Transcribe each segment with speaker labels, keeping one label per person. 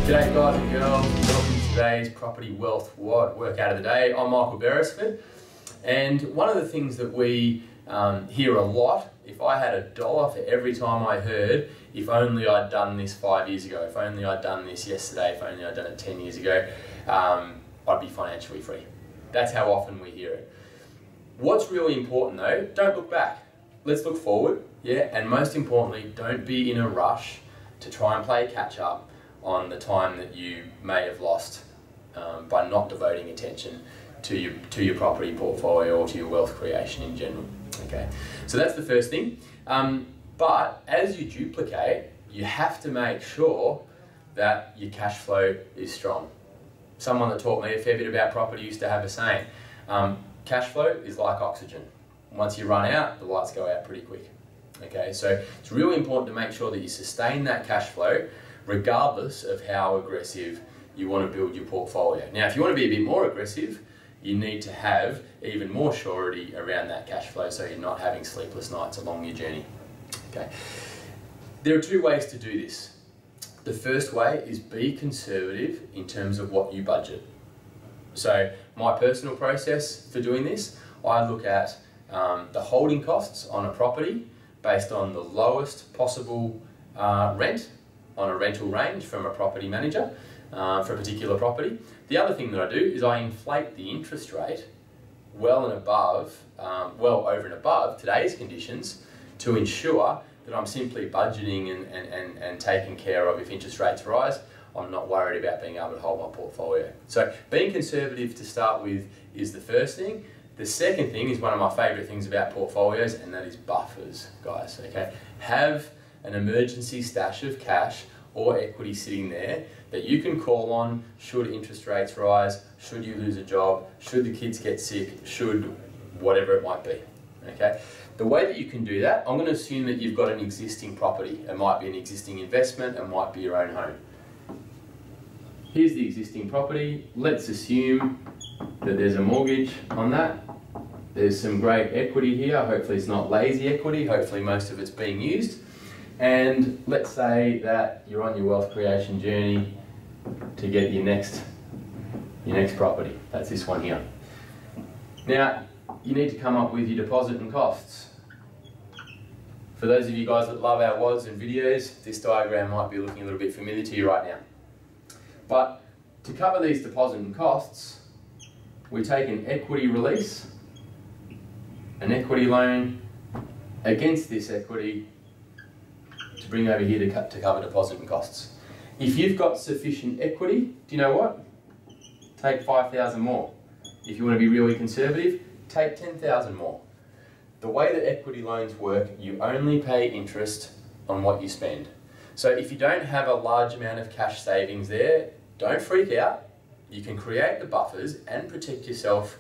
Speaker 1: G'day guys and girls, welcome to today's Property Wealth WOD workout of the day. I'm Michael Beresford, and one of the things that we hear a lot, if I had $1 for every time I heard, if only I'd done this 5 years ago, if only I'd done this yesterday, if only I'd done it 10 years ago, I'd be financially free. That's how often we hear it. What's really important though, don't look back. Let's look forward, yeah, and most importantly, don't be in a rush to try and play catch up on the time that you may have lost by not devoting attention to your property portfolio or to your wealth creation in general. Okay, so that's the first thing. But as you duplicate, you have to make sure that your cash flow is strong. Someone that taught me a fair bit about property used to have a saying, cash flow is like oxygen. Once you run out, the lights go out pretty quick. Okay, so it's really important to make sure that you sustain that cash flow regardless of how aggressive you want to build your portfolio. Now, if you want to be a bit more aggressive, you need to have even more surety around that cash flow so you're not having sleepless nights along your journey. Okay. There are two ways to do this. The first way is be conservative in terms of what you budget. So my personal process for doing this, I look at the holding costs on a property based on the lowest possible rent on a rental range from a property manager for a particular property. The other thing that I do is I inflate the interest rate well over and above today's conditions to ensure that I'm simply budgeting and taking care of if interest rates rise. I'm not worried about being able to hold my portfolio. So being conservative to start with is the first thing. The second thing is one of my favourite things about portfolios, and that is buffers, guys, okay? Have an emergency stash of cash or equity sitting there that you can call on should interest rates rise, should you lose a job, should the kids get sick, should whatever it might be, okay? The way that you can do that, I'm going to assume that you've got an existing property. It might be an existing investment, it might be your own home. Here's the existing property. Let's assume that there's a mortgage on that. There's some great equity here. Hopefully it's not lazy equity. Hopefully most of it's being used. And let's say that you're on your wealth creation journey to get your next property. That's this one here. Now, you need to come up with your deposit and costs. For those of you guys that love our WODs and videos, this diagram might be looking a little bit familiar to you right now. But to cover these deposit and costs, we take an equity release, an equity loan against this equity to bring over here to cover deposit and costs. If you've got sufficient equity, do you know what? Take 5,000 more. If you want to be really conservative, take 10,000 more. The way that equity loans work, you only pay interest on what you spend. So if you don't have a large amount of cash savings there, don't freak out. You can create the buffers and protect yourself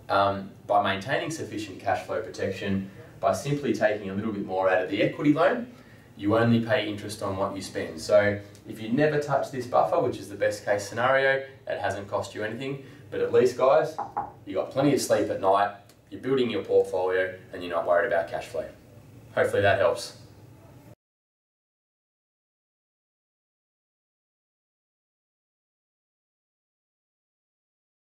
Speaker 1: by maintaining sufficient cash flow protection by simply taking a little bit more out of the equity loan. You only pay interest on what you spend. So if you never touch this buffer, which is the best case scenario, it hasn't cost you anything, but at least guys, you got plenty of sleep at night, you're building your portfolio and you're not worried about cash flow. Hopefully that helps.